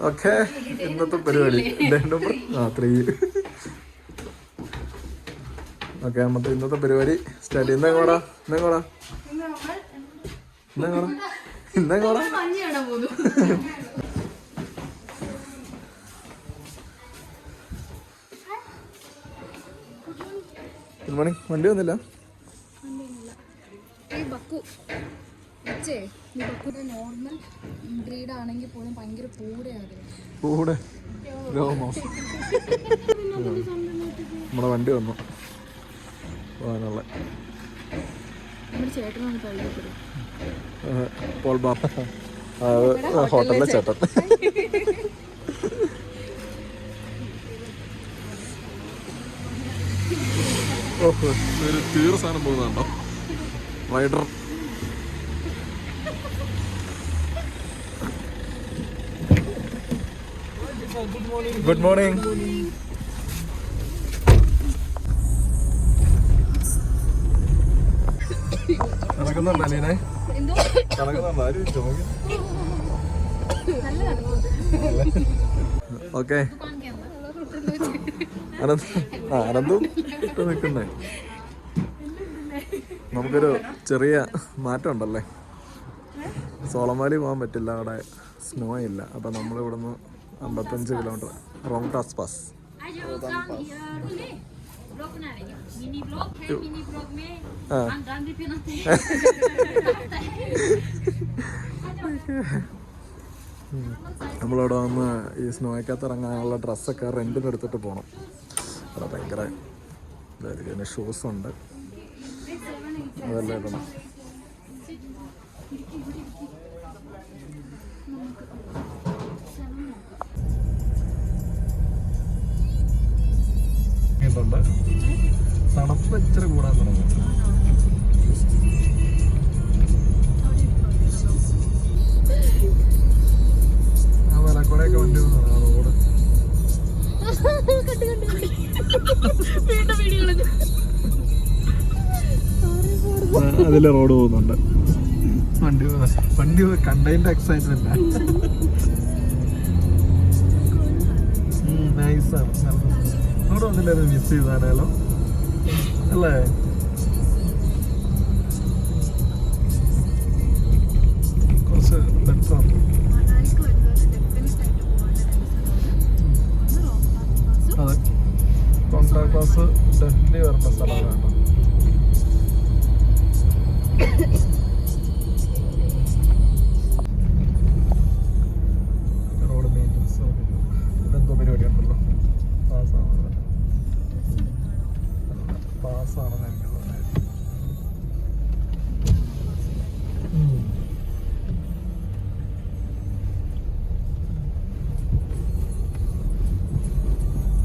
Okay, ഇന്നത്തെ പരിപാടി 3. Okay, നമുക്ക് ഇന്നത്തെ പരിപാടി സ്റ്റാർട്ട് ചെയ്യുന്ന എങ്ങോടാ ഗുഡ് മോർണിംഗ്. വണ്ടി വന്നില്ല. നോർമൽ ബ്രീഡ് ആണെങ്കിൽ പോലും ഭയങ്കര കൂടെ രോമോ. നമ്മുടെ വണ്ടി വന്നു പോകാനുള്ള. പോൾ ബാ ഹോട്ടലിലെ ചേട്ടൻ. ഓഹോ, ഒരു തീർ സാധനം പോകുന്നുണ്ടോ റൈഡർ. Good morning. നടക്കുന്നുണ്ടോ അലീനെ? നടക്കുന്നുണ്ടോ? ആരും ഓക്കെ. അനന്തും ഇട്ട് നിൽക്കുന്നേ. നമുക്കൊരു ചെറിയ മാറ്റം ഉണ്ടല്ലേ. സോളമാലി പോകാൻ പറ്റില്ല, അവിടെ സ്നോ ഇല്ല. അപ്പം നമ്മളിവിടുന്ന് 55 കിലോമീറ്റർ റോങ് ടാസ് പാസ്. നമ്മളവിടെ വന്ന് ഈ സ്നോയ്ക്കകത്ത് ഇറങ്ങാനുള്ള ഡ്രസ്സൊക്കെ റെൻറ്റിന് എടുത്തിട്ട് പോകണം. അവിടെ ഭയങ്കര ഇതായിരിക്കും. ഷൂസുണ്ട്, അതെല്ലാം ഇടണം. തണുപ്പ് ഇച്ചിരി കൂടാൻ തുടങ്ങി. ആ വിലക്കൂടെയൊക്കെ വണ്ടി വന്നതാണ് റോഡ്. അതിലെ റോഡ് പോകുന്നുണ്ട്. വണ്ടി കണ്ടതിന്റെ എക്സൈറ്റ്മെന്റ്. നൈസാണ്. അവിടെ വന്നില്ലായിരുന്നു, മിസ് ചെയ്താലോ അല്ലേ? കുറച്ച് ബെറ്ററാണ്. അതെ, കോൺട്രാക്ട് പാസ് ഡൽഹി വരേണ്ട സ്ഥലമാണ്. റോഡ് മെയിൻ്റെനൻസ് ഇതെന്തോ പരിപാടി ഉണ്ടല്ലോ. പാസ്സാണെന്ന് എനിക്ക് തോന്നുന്നത്.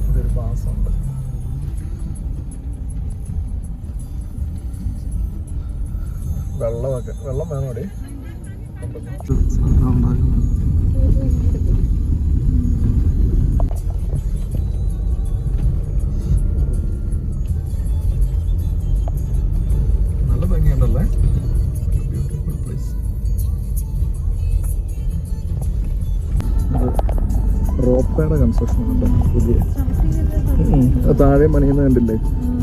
ഇതൊരു പാസ്സുണ്ട്. വെള്ളം വേണം അവിടെ. നല്ല ഭംഗിയുണ്ടല്ലേ. Beautiful place. റോപ്പയുടെ കൺസ്ട്രക്ഷൻ ഉണ്ട് പുതിയ. താഴെ പണിയുന്ന കണ്ടില്ലേ,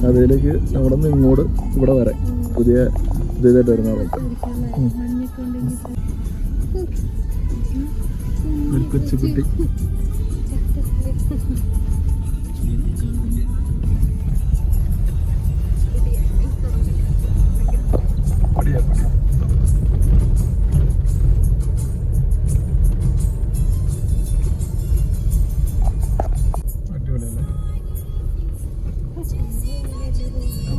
അതിലേക്ക് അവിടെ നിന്ന് ഇങ്ങോട്ട് ഇവിടെ വരെ പുതിയ ഇതായിട്ട് വരുന്ന റോപ്പ്. ഒരു കൊച്ചുകുട്ടി. അടിപൊളിയല്ലേ?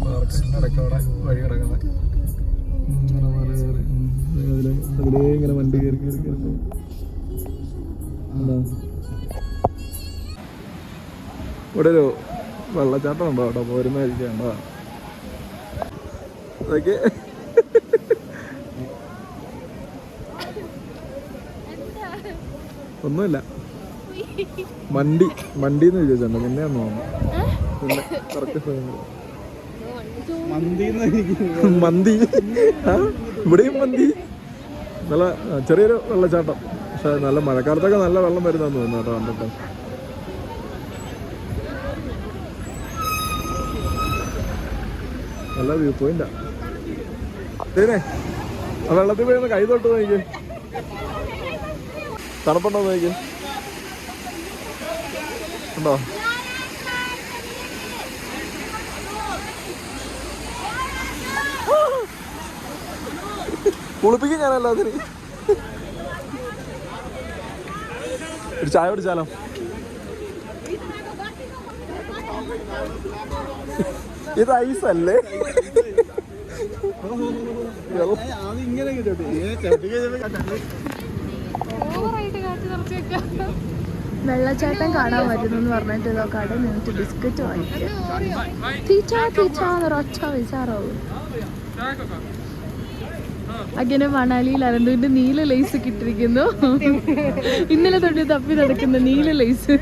പാർക്കിടക്കവിടെ വഴി കിടക്കുന്നത്. ഇങ്ങനെ മല കയറി അതിലേ ഇങ്ങനെ വണ്ടി കയറി പോകും. ഇവിടെ ഒരു വെള്ളച്ചാട്ടം ഉണ്ടോ കേട്ടോ, പോരുന്നതായിരിക്കണ്ടോ? അതൊക്കെ ഒന്നുമില്ല. മണ്ടിന്ന് വിചാരിച്ചോ നിന്നെ ഒന്ന് തോന്നുന്നു. പിന്നെ കറക്റ്റ് മന്തി. ഇവിടെയും മന്തി. നല്ല ചെറിയൊരു വെള്ളച്ചാട്ടം. പക്ഷെ നല്ല മഴക്കാലത്തൊക്കെ നല്ല വെള്ളം വരുന്നതെന്ന് തോന്നുന്നു കേട്ടോ കണ്ടിട്ട്. നല്ല വ്യൂ പോയിന്റാ. ശരിയേ ആ വെള്ളത്തിൽ പോയി കൈ തൊട്ട് നോക്കി, തണുപ്പുണ്ടോ നോക്കി ഉണ്ടോ? കുളിപ്പിക്കും ഞാനല്ലോ അതിന്. ഒരു ചായ കുടിച്ചാലോ? ഇത് ഐസല്ലേ? വെള്ളച്ചാട്ടം കാണാൻ വരുന്നു പറഞ്ഞിട്ട് ഇതോ കട നിന്നിട്ട് ബിസ്ക്കറ്റ് വാങ്ങിക്കുക. ടീച്ചാ ടീച്ചാന്നൊരൊച്ച വിചാറാവും. അങ്ങനെ മണാലിയിൽ അനന്തുവിന്റെ നീല ലേസ് കിട്ടിയിരിക്കുന്നു. ഇന്നലെ തൊട്ട് തപ്പി നടക്കുന്ന നീല ലേസ്.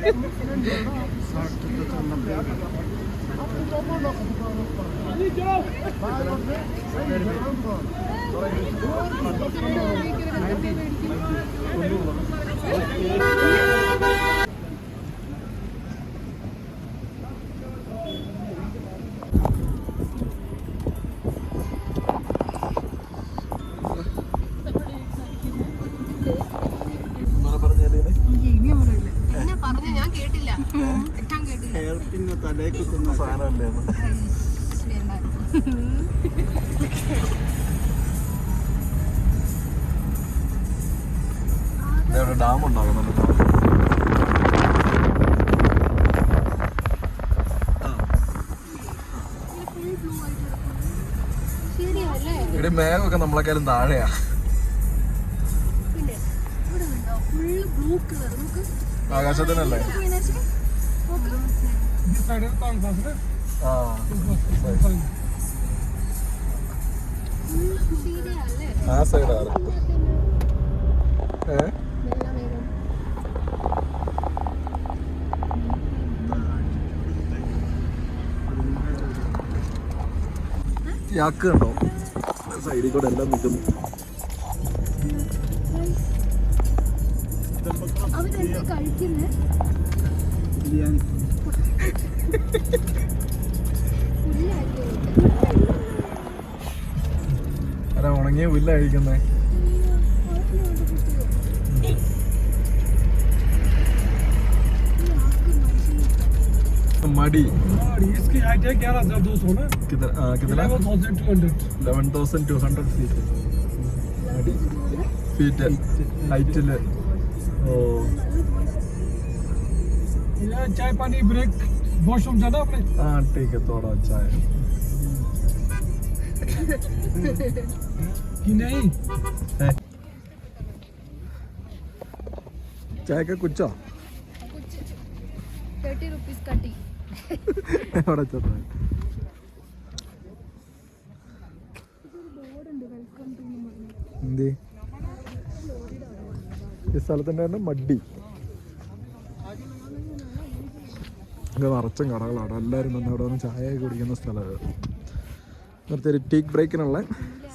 ഞാൻ കേട്ടില്ല. ഡാം ഉണ്ടാകുന്നുണ്ട്. ഇവിടെ മേഘമൊക്കെ നമ്മളെക്കാളും താഴെയാ. ആകാശത്തിനല്ലേ? ആ സൈഡാണ്. യാക്ക് കണ്ടോ സൈഡിൽ കൂടെ എല്ലാം നിൽക്കുന്നു. അല്ല ഉണങ്ങിയ പുല്ല കഴിക്കുന്നേ. मडी इसकी हाइट है 11,200 ना कितना 11,200 फीट मडी फीट हाइट ले। ओ ये चाय पानी ब्रेक वॉशरूम जाना आपने? हाँ ठीक है थोड़ा चाय कि नहीं है चाय का कुछ 30 rupees का टी. बड़ा चल रहा है. हिंदी ഈ സ്ഥലത്തിൻ്റെ തന്നെ മഡ്ഡി. ഇത് നിറച്ചും കടകളാണ്. എല്ലാവരും വന്ന് അവിടെ വന്ന് ചായ കുടിക്കുന്ന സ്ഥലമാണ്. നേരത്തെ ഒരു ടീ ബ്രേക്കിനുള്ള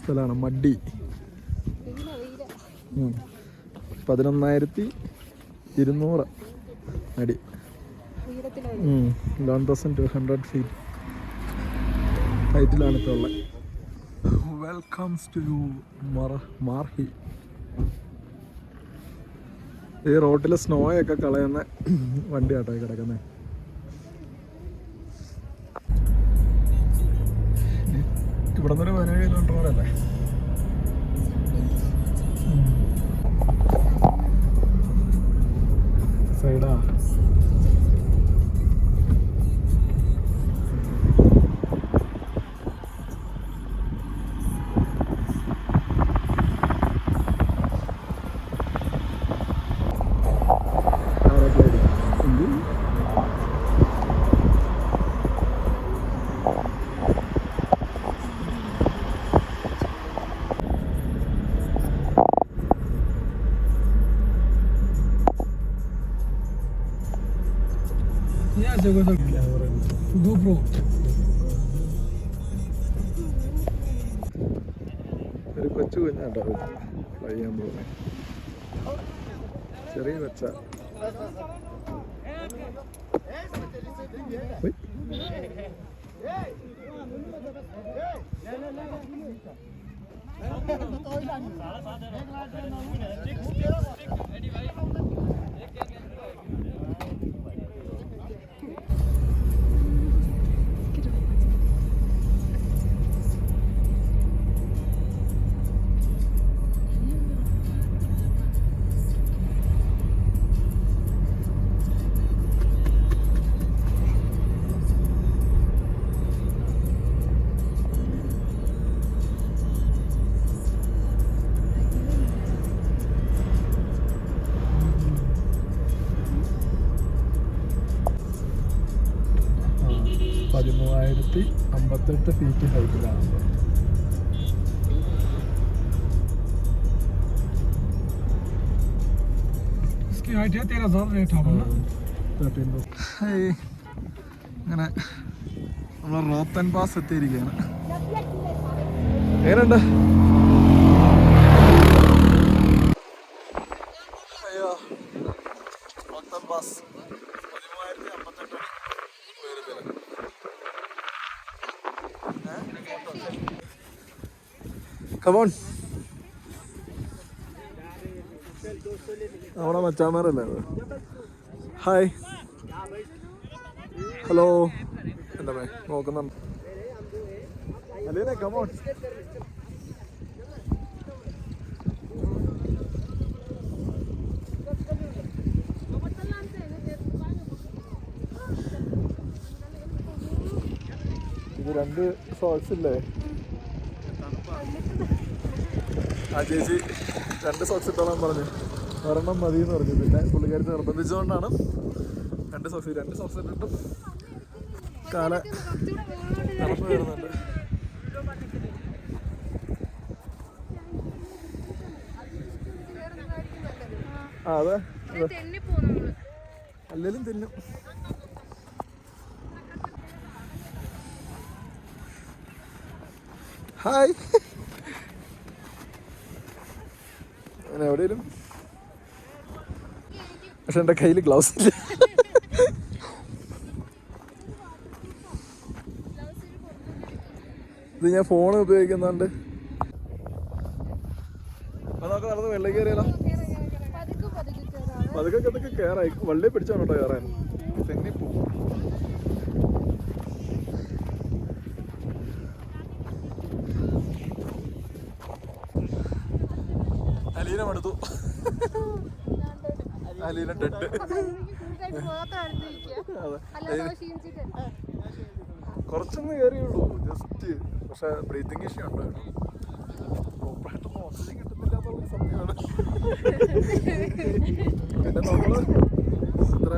സ്ഥലമാണ് മഡ്ഡി. 11,200 അടി. 1,200 ഫീറ്റ് ഹൈറ്റിലാണ് ഇപ്പോൾ ഉള്ളത്. Welcomes to Marhi. ഈ റോട്ടിലെ സ്നോയൊക്കെ കളയുന്ന വണ്ടിയാട്ടോ കിടക്കുന്നത്. ഇവിടെ നിന്നൊരു 17 കിലോമീറ്റർ കൂടെ അല്ലേ? സൈഡാ GoPro. ഒരു കൊച്ചു കുഞ്ഞാട്ടോ ഫ്ലൈ ചെയ്യാൻ പോകുന്നത്. ചെറിയ വെച്ച ഉയ്. ആ, 1358 ഫീറ്റ് ഹൈറ്റിലാണ്. इसकी हाइट है 13,058 ना। അങ്ങനെ നമ്മൾ റോത്തൻ പാസ് എത്തിയിരിക്കുകയാണ്. എങ്ങനെയുണ്ട്? അയ്യോ, റോത്തൻ പാസ് 1358 ഉയരത്തില്. Come on. നമ്മുടെ മച്ചാമാരല്ലേ അത്? Hi, hello. എൻ്റെ മേ നോക്കുന്നുണ്ട്. അലീനെ കമോൺ. ഇത് 2 സോക്സ് ഇല്ലേ? ആ ചേച്ചി 2 സോക്സ് ഇട്ടോളാൻ പറഞ്ഞു. ഒരെണ്ണം മതി എന്ന് പറഞ്ഞു. പിന്നെ പുള്ളിക്കാരി നിർബന്ധിച്ചുകൊണ്ടാണ് 2 സോക്സ് ഇട്ടിട്ടും കാല തണുപ്പ് വരുന്നുണ്ട്. ആ അതെ, അല്ലേലും തിന്നും. ഹായ്. അങ്ങനെ എവിടെയും, പക്ഷെ എൻ്റെ കയ്യിൽ ഗ്ലൗസ് ഇല്ല. ഇത് ഞാൻ ഫോൺ ഉപയോഗിക്കുന്നുണ്ട്. അപ്പൊ നമുക്ക് നടന്ന് വെള്ളം കയറിയാലോ? പതുക്കെ കയറായി. വള്ളി പിടിച്ചാണ് കേട്ടോ കയറാൻ. തെന്നിപ്പോ അലീന മടുത്തു. അലീന ഡെഡ്. കുറച്ചൊന്ന് കയറിയുള്ളൂ ജസ്റ്റ്. പക്ഷെ ബ്രീത്തിങ് ഇഷ്യൂ ഉണ്ട്. പ്രോപ്പറായിട്ടൊന്നും ഓക്സിജൻ കിട്ടുന്നില്ല എന്നുള്ള സത്യമാണ്. പിന്നെ നമ്മള് ഇത്ര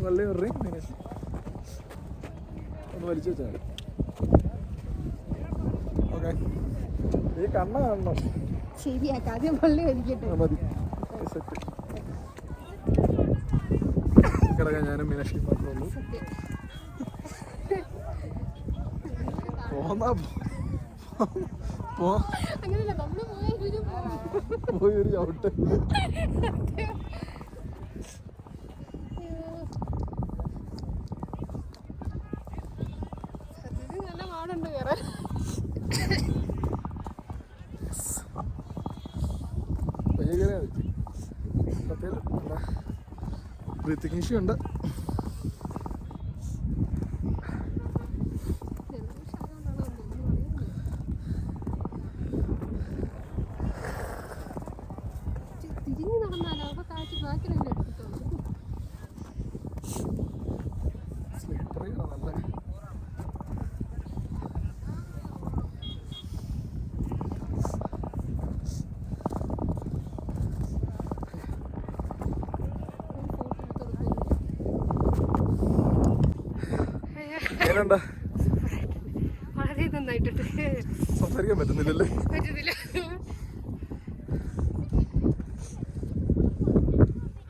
വള്ളി എറി ഒന്ന് വലിച്ചു വെച്ചാൽ ഓക്കെ. ഈ കണ്ണ കാണണം. ശരിയാക്കാദ്യം പള്ളി വലിക്കട്ടെ. മതി സെറ്റ്. കിടക്കാൻ ഞാനും മീനാക്ഷി മാത്രമേ ഉള്ളൂ. പോയി ഒരു ചവിട്ട്. ബ്രീത്തിങ് ഇഷ്യൂ ഉണ്ട്. തിരിഞ്ഞു നടന്നാലോ? അപ്പൊ കാറ്റ് ബാക്കിലല്ലേ എടുത്തിട്ടുള്ളൂ. നല്ല എങ്ങനെയുണ്ട്? വളരെ നന്നായിട്ടുണ്ട്. സംസാരിക്കാൻ പറ്റുന്നില്ലല്ലേ? പറ്റുന്നില്ല.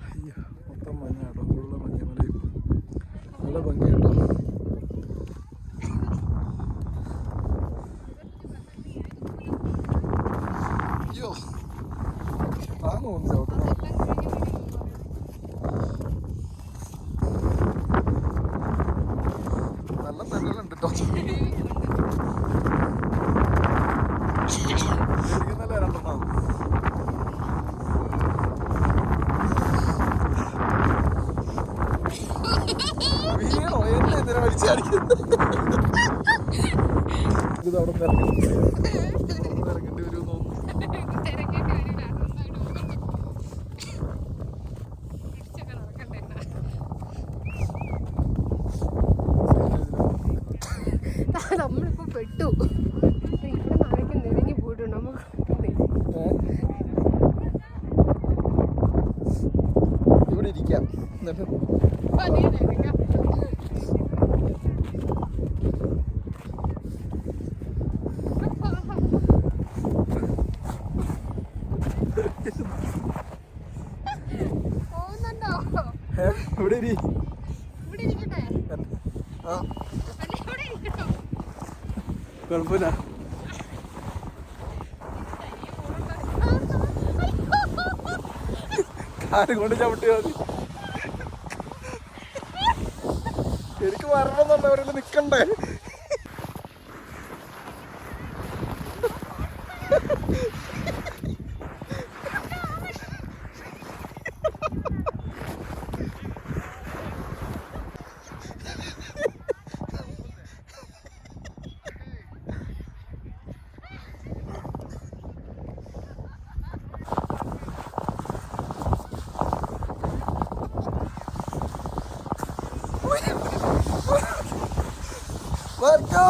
അയ്യോ, മൊത്തം മഞ്ഞാട്ടോ, ഫുള്ള് മഞ്ഞമലയും. നല്ല ഭംഗിയാട്ടോ. അയ്യോ, താങ്ങോ ചവിട്ടുന്നു. നല്ല തന്നലുണ്ട് കേട്ടോ. ഇരിക്കുന്നല്ലേ രണ്ടെണ്ണം. വീണോ? എന്നെ എന്തിനാ വലിച്ചടിക്കുന്നത്? ഇത് അവിടെ ഇറങ്ങേണ്ടി വരും തോന്നുന്നു. നമ്മളിപ്പോ പെട്ടു. ഇവിടെ നാളേക്ക് നെരുങ്ങി പോയിട്ടുണ്ട്. നമുക്ക് ഇവിടെ ഇരിക്കാം. എന്നിട്ട് പോകുന്നുണ്ടോ? ഇവിടെ ഇരി. ഇവിടെ ഇരിക്കട്ടെ. ആ, ഇവിടെ ഇരിക്കട്ടോ. കുഴപ്പമില്ല. കാര്യം കൊണ്ട് ചവിട്ടിയാ മതി. എനിക്ക് വരണമെന്നുണ്ട്, അവരെല്ലാം നിക്കണ്ടേ? Let's go!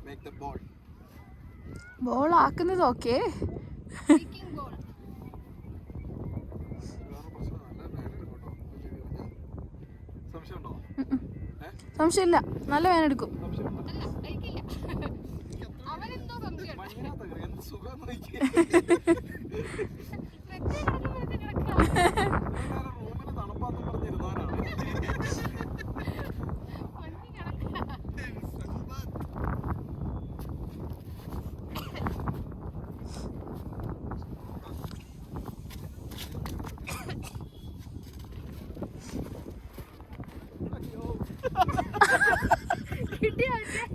Make the ball. Ball ആക്കുന്നത് ഓക്കെ. സംശയമില്ല. നല്ല വേനെടുക്കും. അവനെന്തോ സംശയം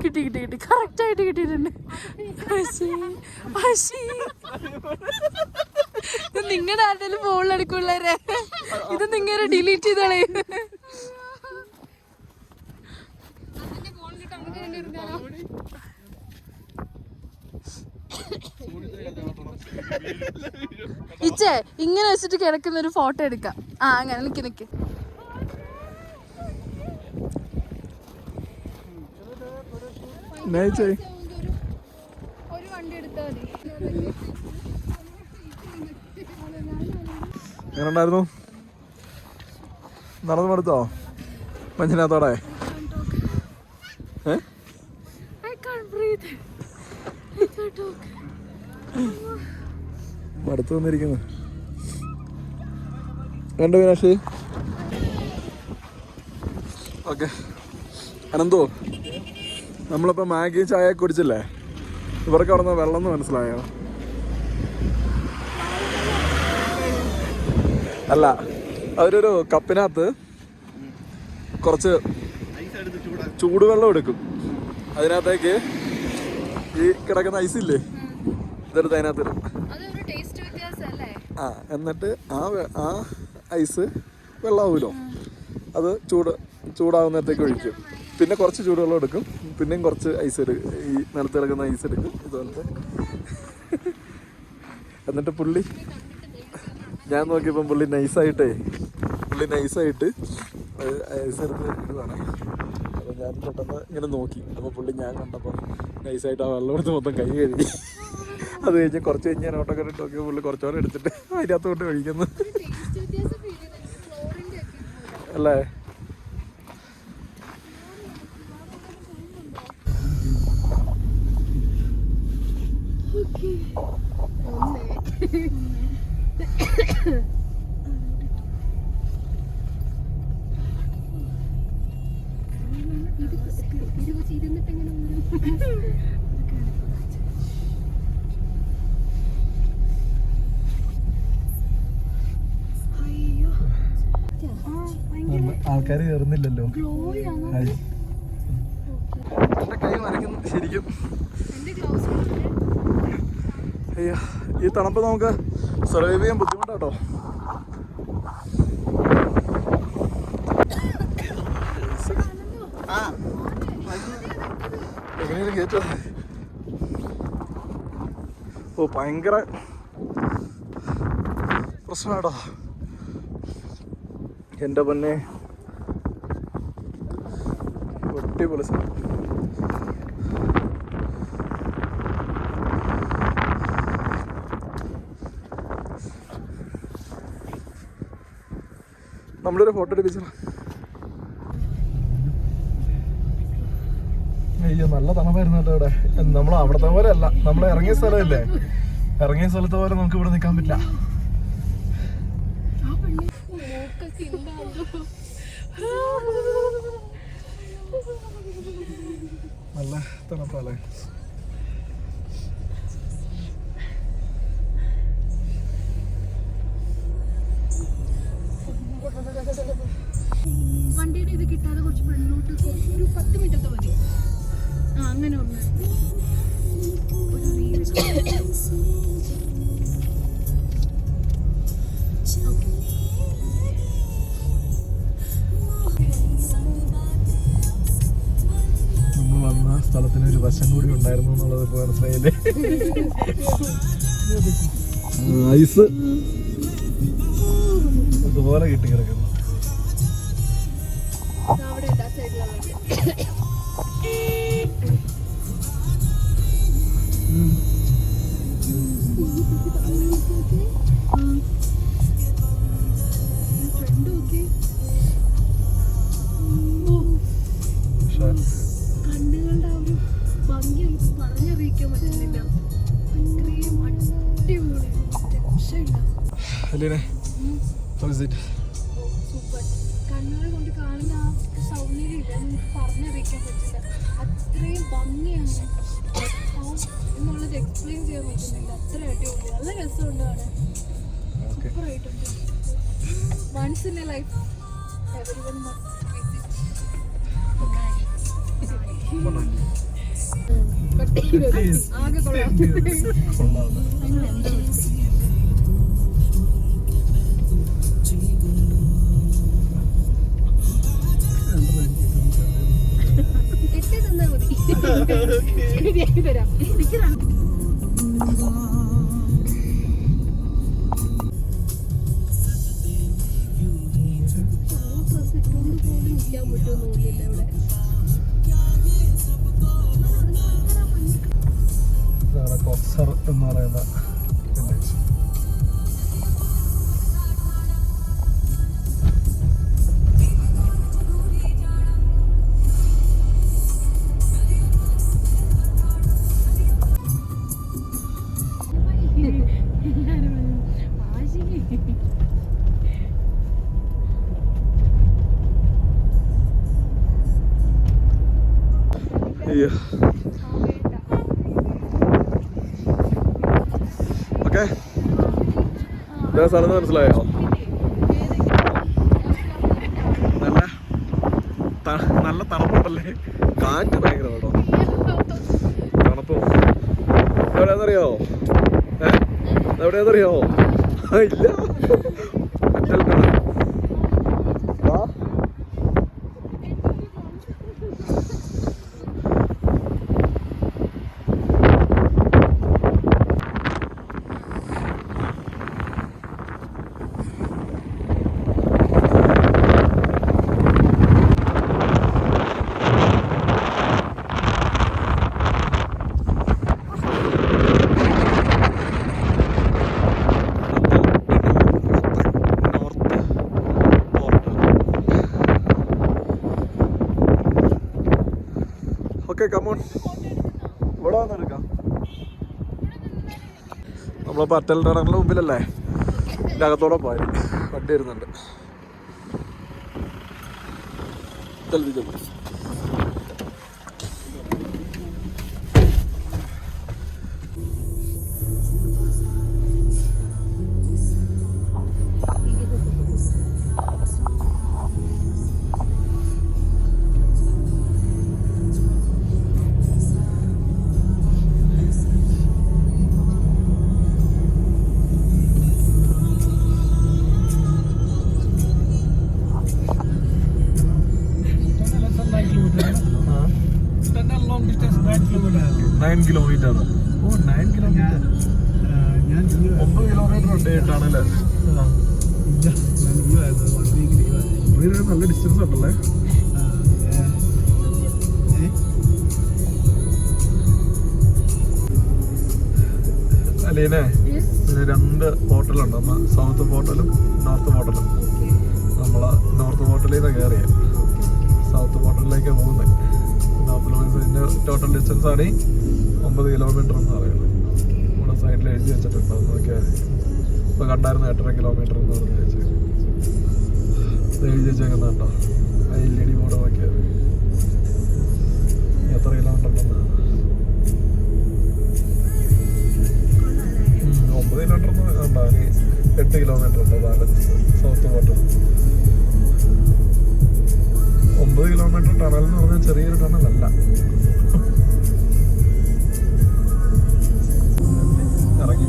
കിട്ടി കിട്ടി കിട്ടി കറക്റ്റ് ആയിട്ട് കിട്ടിയിട്ടുണ്ട്. ഇത് നിങ്ങളുടെ ആരുടെയും ഫോണിൽ എടുക്കുള്ളേ, ഇത് നിങ്ങളുടെ ഡിലീറ്റ് ചെയ്തോളേ. ഇച്ചേ ഇങ്ങനെ വെച്ചിട്ട് കിടക്കുന്ന ഒരു ഫോട്ടോ എടുക്കാം. ആ അങ്ങനെ നിക്ക് നിക്ക്. ഒരു വണ്ടി എടുത്താൽ മതി. എങ്ങനെ ഉണ്ടായിരുന്നു? നടന്നു മടുത്തോ മഞ്ഞിനകത്തോടെ? മടുത്തു വന്നിരിക്കുന്നു. കണ്ടു മീനാക്ഷി? ഓക്കെ അനന്തോ, നമ്മളിപ്പോൾ മാഗി ചായ കുടിച്ചില്ലേ, ഇവർക്ക് അവിടെ നിന്ന് വെള്ളം എന്ന് മനസ്സിലായോ? അല്ല, അവരൊരു കപ്പിനകത്ത് കുറച്ച് ചൂടുവെള്ളം എടുക്കും, അതിനകത്തേക്ക് ഈ കിടക്കുന്ന ഐസില്ലേ ഇതെടുത്ത് അതിനകത്തിടും. ആ എന്നിട്ട് ആ ഐസ് വെള്ളമാവുമല്ലോ, അത് ചൂടാവുന്നേരത്തേക്ക് ഒഴിക്കും. പിന്നെ കുറച്ച് ചൂടുവെള്ളം എടുക്കും, പിന്നെയും കുറച്ച് ഐസ് എടുക്കും, ഈ നിലത്ത് കിടക്കുന്ന ഐസ് എടുക്കും ഇതുപോലത്തെ. എന്നിട്ട് പുള്ളി, ഞാൻ നോക്കിയപ്പം പുള്ളി നൈസായിട്ട് ഐസ് എടുത്ത് ഇടുവാണ്. അപ്പോൾ ഞാൻ പെട്ടെന്ന് ഇങ്ങനെ നോക്കി, അപ്പോൾ പുള്ളി ഞാൻ കണ്ടപ്പോൾ നൈസായിട്ട് ആ വെള്ളം എടുത്ത് മൊത്തം കൈ കഴുകി. അത് കഴിഞ്ഞ് കുറച്ച് കഴിഞ്ഞ് ഞാൻ ഓട്ടോക്കെ ഇട്ട് നോക്കിയപ്പോൾ പുള്ളി കുറച്ചോടെ എടുത്തിട്ട് അതിനകത്ത് കൊണ്ട് കഴിക്കുന്നു അല്ലേ. ആൾക്കാർ കയറുന്നില്ലല്ലോ. എന്റെ കൈ മരക്കുന്നു ശരിക്കും. അയ്യോ, ഈ തണുപ്പ് നമുക്ക് സർവൈവ് ചെയ്യാൻ ബുദ്ധിമുട്ടാട്ടോ. എങ്ങനെയും കേട്ടോ. ഓ ഭയങ്കര പ്രശ്നമാട്ടോ എൻ്റെ പൊന്നെ. അടിപൊളി സ്ഥലം. നമ്മളൊരു ഫോട്ടോ എടുപ്പിച്ചോ. അയ്യോ നല്ല തണുപ്പായിരുന്നു കേട്ടോ ഇവിടെ. നമ്മൾ അവിടത്തെ പോലെ അല്ല, നമ്മൾ ഇറങ്ങിയ സ്ഥലമല്ലേ, ഇറങ്ങിയ സ്ഥലത്തെ പോലെ നമുക്ക് ഇവിടെ നിൽക്കാൻ പറ്റില്ല. നല്ല തണുപ്പല്ലേ. വണ്ടിയുടെ ഇത് കിട്ടാതെ കുറച്ച് മുന്നോട്ട് ഒരു 10 മിനിറ്റൊക്കെ മതി. ആ അങ്ങനെ ഒന്ന് ഒരു റീൽ. നമ്മൾ വന്ന സ്ഥലത്തിന് ഒരു വശം കൂടി ഉണ്ടായിരുന്നു എന്നുള്ളത് ഇപ്പോൾ മനസ്സിലായില്ലേ. ഐസ് ഇതുപോലെ കിട്ടി കിടക്കുന്നു. പക്ഷെ രക്ഷയില്ല. അല്ലേ സൂപ്പർ. കണ്ണുകൾ കൊണ്ട് കാണുന്ന ആ സൗന്ദര്യമില്ല, നമുക്ക് പറഞ്ഞറിയിക്കാൻ പറ്റില്ല. അത്രയും ഭംഗിയാണ് എന്നുള്ളത് എക്സ്പ്ലെയിൻ ചെയ്യാൻ പറ്റുന്നില്ല. അത്ര അടിപൊളി, നല്ല രസമുണ്ട് കാണാൻ. സൂപ്പറായിട്ടുണ്ട്. Once in a life everyone must visit. ആകെ കൊള്ളാം. ഇട്ട് തന്നാ മതി, ശരിയാക്കി തരാം. കൊസർ എന്ന് പറയുന്ന വില്ലേജ്. അയ്യോ ഓക്കെ, ഇതാ സ്ഥലം മനസ്സിലായോ? നല്ല തണുപ്പുണ്ടല്ലേ, കാറ്റ് ഭയങ്കര കേട്ടോ, തണുപ്പും. എവിടെയാണെന്നറിയാമോ? എവിടെയാണെന്നറിയാമോ? ഇല്ല, ഓക്കെ കമോൺ, ഇവിടെ വന്നെടുക്കാം. നമ്മളിപ്പോൾ അറ്റൽ ടണലിൻ്റെ മുമ്പിലല്ലേ, ഇതിൻ്റെ അകത്തോടെ പോയി വണ്ടി വരുന്നുണ്ട്. long distance 9 kilometers. 9 kilometer. ഓ 9 kilometer. ഞാൻ 9 കിലോമീറ്റർ ഉണ്ട് ടണല്. നല്ല ഡിസ്റ്റൻസ് ഉണ്ടല്ലേ? അലീനെ, ഇതിന് 2 പോർട്ടലുണ്ട്, ഒന്ന് സൗത്ത് പോർട്ടലും നോർത്ത് പോർട്ടലും. നമ്മള് നോർത്ത് പോർട്ടലിൽ നിന്ന് കയറിയ സൗത്ത് പോർട്ടലിലേക്ക് പോകുന്നത്. നോർത്ത് ഇതിൻ്റെ ടോട്ടൽ ഡിസ്റ്റൻസ് ആണ് 9 കിലോമീറ്റർ എന്ന് പറയുന്നത്. നമ്മുടെ സൈഡിൽ എഴുതി വെച്ചിട്ടുണ്ട്, അത് നോക്കിയാൽ മതി. ഇപ്പോൾ കണ്ടായിരുന്നു 8.5 കിലോമീറ്റർ എന്ന് പറഞ്ഞ് വെച്ച് എഴുതി വെച്ചേക്കുന്നുണ്ടോ? ആ LED ബോർഡ് നോക്കിയാൽ മതി എത്ര കിലോമീറ്റർ ഉണ്ടെന്ന്. 9 കിലോമീറ്റർ ഉണ്ടോ? ഇനി 8 കിലോമീറ്റർ ഉണ്ട് balance south portal. 9 kilometre tunnel എന്ന് പറഞ്ഞാൽ ചെറിയൊരു ടണലല്ല. ഇറങ്ങി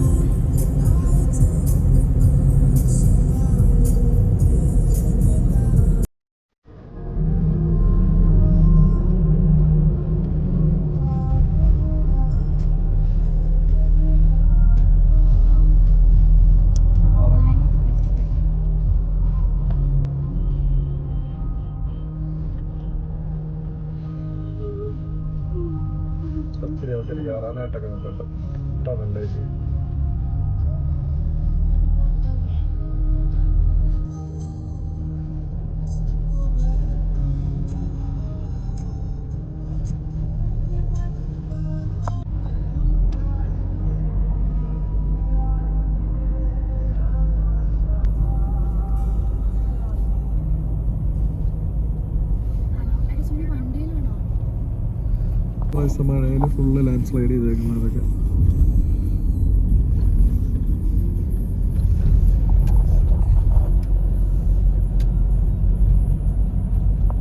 പ്രാവശ്യം മഴയിൽ ഫുള്ള് ലാൻഡ് സ്ലൈഡ് ചെയ്തേക്കുന്നതൊക്കെ